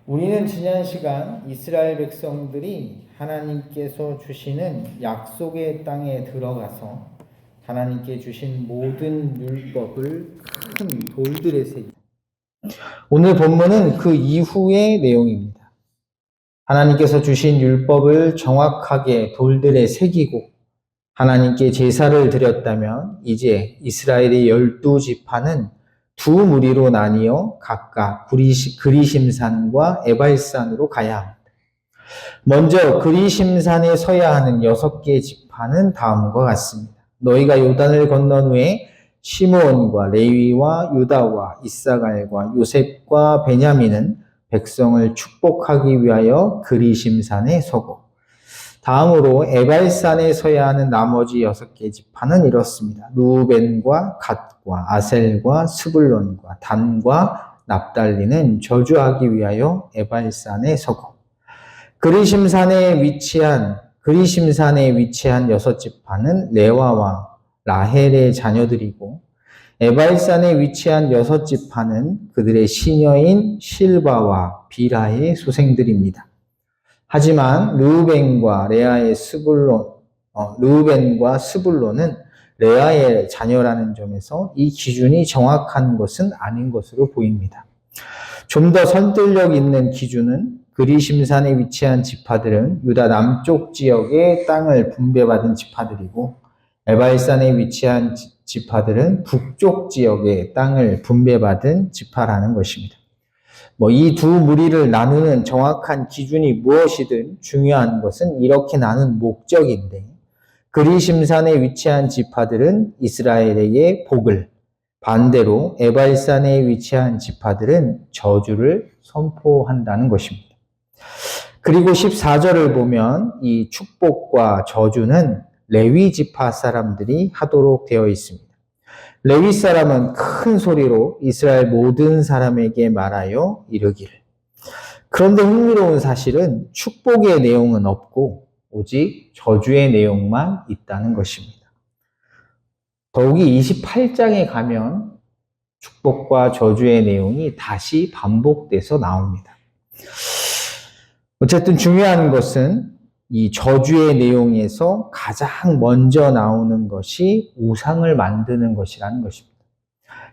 우리는 지난 시간 이스라엘 백성들이 하나님께서 주시는 약속의 땅에 들어가서 하나님께 주신 모든 율법을 큰 돌들에 새기. 오늘 본문은 그 이후의 내용입니다. 하나님께서 주신 율법을 정확하게 돌들에 새기고 하나님께 제사를 드렸다면 이제 이스라엘의 12지파는 두 무리로 나뉘어 각각 그리심산과 에발산으로 가야 합니다. 먼저 그리심산에 서야 하는 6개 지파는 다음과 같습니다. 너희가 요단을 건넌 후에 시므온과 레위와 유다와 이사갈과 요셉과 베냐민은 백성을 축복하기 위하여 그리심산에 서고, 다음으로 에발산에 서야 하는 나머지 6개 지파는 이렇습니다. 루벤과 갓과 아셀과 스불론과 단과 납달리는 저주하기 위하여 에발산에 서고, 그리심산에 위치한 6지파는 레와와 라헬의 자녀들이고, 에발산에 위치한 6지파는 그들의 시녀인 실바와 비라의 소생들입니다. 하지만 르우벤과 스불론은 레아의 자녀라는 점에서 이 기준이 정확한 것은 아닌 것으로 보입니다. 좀 더 설득력 있는 기준은 그리심산에 위치한 지파들은 유다 남쪽 지역의 땅을 분배받은 지파들이고, 에발산에 위치한 지파들은 북쪽 지역의 땅을 분배받은 지파라는 것입니다. 이 두 무리를 나누는 정확한 기준이 무엇이든 중요한 것은 이렇게 나눈 목적인데, 그리심산에 위치한 지파들은 이스라엘에게 복을, 반대로 에발산에 위치한 지파들은 저주를 선포한다는 것입니다. 그리고 14절을 보면 이 축복과 저주는 레위 지파 사람들이 하도록 되어 있습니다. 레위 사람은 큰 소리로 이스라엘 모든 사람에게 말하여 이르기를. 그런데 흥미로운 사실은 축복의 내용은 없고 오직 저주의 내용만 있다는 것입니다. 더욱이 28장에 가면 축복과 저주의 내용이 다시 반복돼서 나옵니다. 어쨌든 중요한 것은 이 저주의 내용에서 가장 먼저 나오는 것이 우상을 만드는 것이라는 것입니다.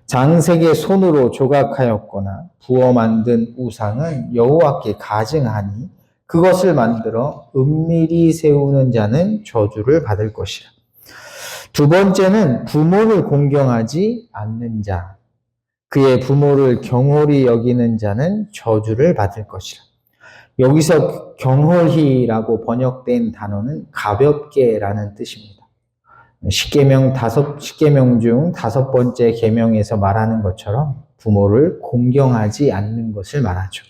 장색의 손으로 조각하였거나 부어 만든 우상은 여호와께 가증하니 그것을 만들어 은밀히 세우는 자는 저주를 받을 것이라. 두 번째는 부모를 공경하지 않는 자, 그의 부모를 경홀히 여기는 자는 저주를 받을 것이라. 여기서 경홀히라고 번역된 단어는 가볍게라는 뜻입니다. 십계명 중 5번째 계명에서 말하는 것처럼 부모를 공경하지 않는 것을 말하죠.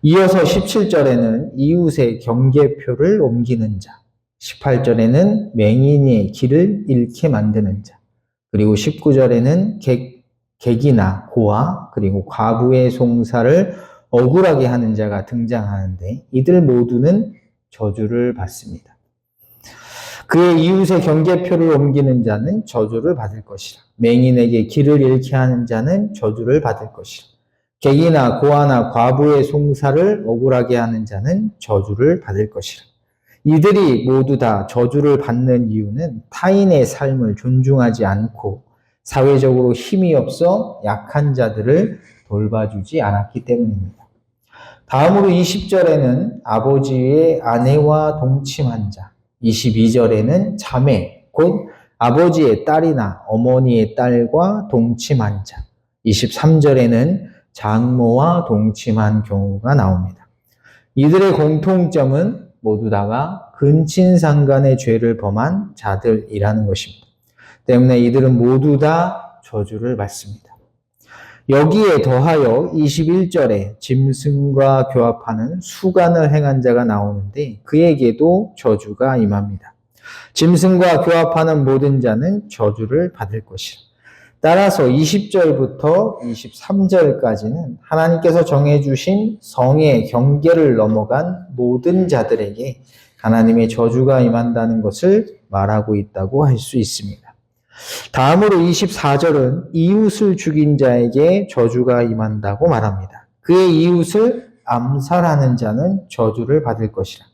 이어서 17절에는 이웃의 경계표를 옮기는 자, 18절에는 맹인의 길을 잃게 만드는 자, 그리고 19절에는 객이나 고아, 그리고 과부의 송사를 억울하게 하는 자가 등장하는데 이들 모두는 저주를 받습니다. 그의 이웃의 경계표를 옮기는 자는 저주를 받을 것이라. 맹인에게 길을 잃게 하는 자는 저주를 받을 것이라. 객이나 고아나 과부의 송사를 억울하게 하는 자는 저주를 받을 것이라. 이들이 모두 다 저주를 받는 이유는 타인의 삶을 존중하지 않고 사회적으로 힘이 없어 약한 자들을 돌봐주지 않았기 때문입니다. 다음으로 20절에는 아버지의 아내와 동침한 자, 22절에는 자매, 곧 아버지의 딸이나 어머니의 딸과 동침한 자, 23절에는 장모와 동침한 경우가 나옵니다. 이들의 공통점은 모두 다가 근친상간의 죄를 범한 자들이라는 것입니다. 때문에 이들은 모두 다 저주를 받습니다. 여기에 더하여 21절에 짐승과 교합하는 수간을 행한 자가 나오는데 그에게도 저주가 임합니다. 짐승과 교합하는 모든 자는 저주를 받을 것이라. 따라서 20절부터 23절까지는 하나님께서 정해주신 성의 경계를 넘어간 모든 자들에게 하나님의 저주가 임한다는 것을 말하고 있다고 할 수 있습니다. 다음으로 24절은 이웃을 죽인 자에게 저주가 임한다고 말합니다. 그의 이웃을 암살하는 자는 저주를 받을 것이라.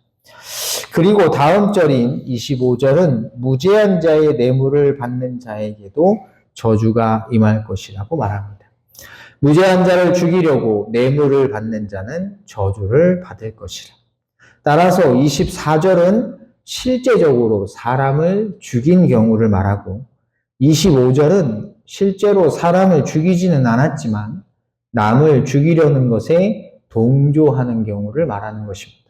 그리고 다음 절인 25절은 무죄한 자의 뇌물을 받는 자에게도 저주가 임할 것이라고 말합니다. 무죄한 자를 죽이려고 뇌물을 받는 자는 저주를 받을 것이라. 따라서 24절은 실제적으로 사람을 죽인 경우를 말하고 25절은 실제로 사람을 죽이지는 않았지만 남을 죽이려는 것에 동조하는 경우를 말하는 것입니다.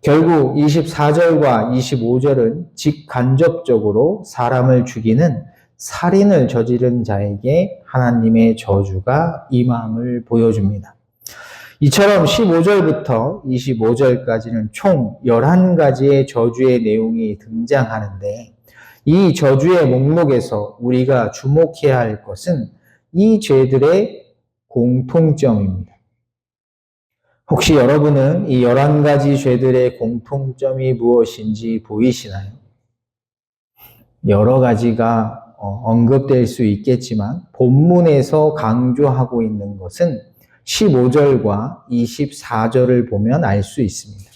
결국 24절과 25절은 직간접적으로 사람을 죽이는 살인을 저지른 자에게 하나님의 저주가 임함을 보여줍니다. 이처럼 15절부터 25절까지는 총 11가지의 저주의 내용이 등장하는데 이 저주의 목록에서 우리가 주목해야 할 것은 이 죄들의 공통점입니다. 혹시 여러분은 이 11가지 죄들의 공통점이 무엇인지 보이시나요? 여러 가지가 언급될 수 있겠지만 본문에서 강조하고 있는 것은 15절과 24절을 보면 알 수 있습니다.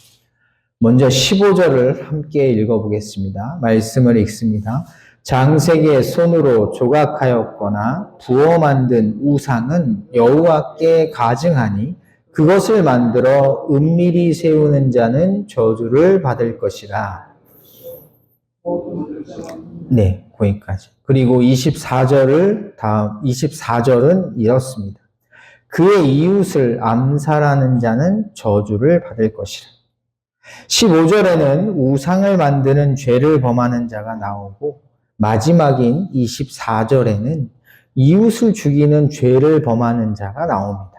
먼저 15절을 함께 읽어보겠습니다. 말씀을 읽습니다. 장색의 손으로 조각하였거나 부어 만든 우상은 여호와께 가증하니 그것을 만들어 은밀히 세우는 자는 저주를 받을 것이라. 네, 거기까지. 그리고 24절은 이렇습니다. 그의 이웃을 암살하는 자는 저주를 받을 것이라. 15절에는 우상을 만드는 죄를 범하는 자가 나오고 마지막인 24절에는 이웃을 죽이는 죄를 범하는 자가 나옵니다.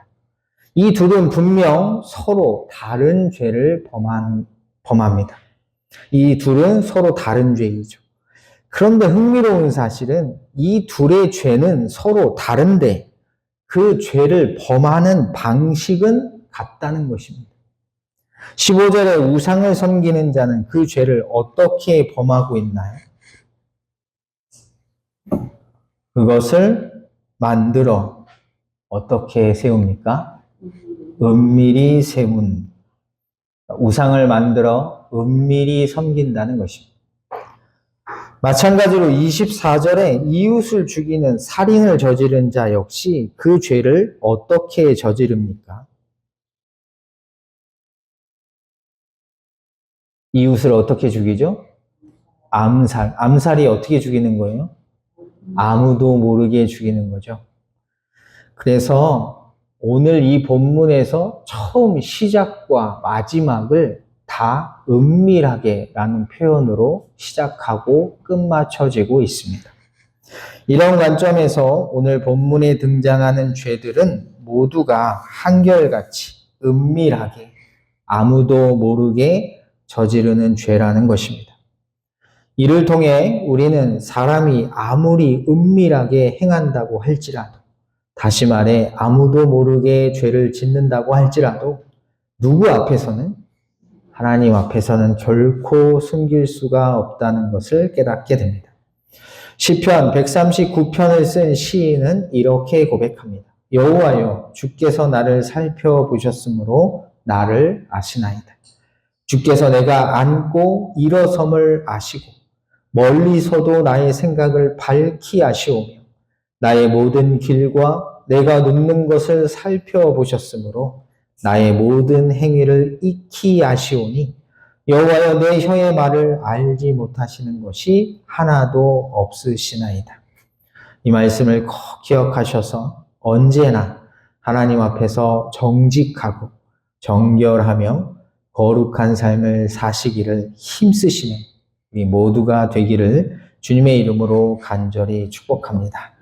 이 둘은 분명 서로 다른 죄를 범합니다. 이 둘은 서로 다른 죄이죠. 그런데 흥미로운 사실은 이 둘의 죄는 서로 다른데 그 죄를 범하는 방식은 같다는 것입니다. 15절에 우상을 섬기는 자는 그 죄를 어떻게 범하고 있나요? 그것을 만들어 어떻게 세웁니까? 은밀히 세운, 우상을 만들어 은밀히 섬긴다는 것입니다. 마찬가지로 24절에 이웃을 죽이는 살인을 저지른 자 역시 그 죄를 어떻게 저지릅니까? 이웃을 어떻게 죽이죠? 암살이 어떻게 죽이는 거예요? 아무도 모르게 죽이는 거죠. 그래서 오늘 이 본문에서 처음 시작과 마지막을 다 은밀하게 라는 표현으로 시작하고 끝마쳐지고 있습니다. 이런 관점에서 오늘 본문에 등장하는 죄들은 모두가 한결같이 은밀하게 아무도 모르게 저지르는 죄라는 것입니다. 이를 통해 우리는 사람이 아무리 은밀하게 행한다고 할지라도, 다시 말해 아무도 모르게 죄를 짓는다고 할지라도 누구 앞에서는? 하나님 앞에서는 결코 숨길 수가 없다는 것을 깨닫게 됩니다. 시편 139편을 쓴 시인은 이렇게 고백합니다. 여호와여, 주께서 나를 살펴보셨으므로 나를 아시나이다. 주께서 내가 앉고 일어섬을 아시고 멀리서도 나의 생각을 밝히 아시오며 나의 모든 길과 내가 눕는 것을 살펴보셨으므로 나의 모든 행위를 익히 아시오니 여호와여, 내 혀의 말을 알지 못하시는 것이 하나도 없으시나이다. 이 말씀을 꼭 기억하셔서 언제나 하나님 앞에서 정직하고 정결하며 거룩한 삶을 사시기를 힘쓰시는 우리 모두가 되기를 주님의 이름으로 간절히 축복합니다.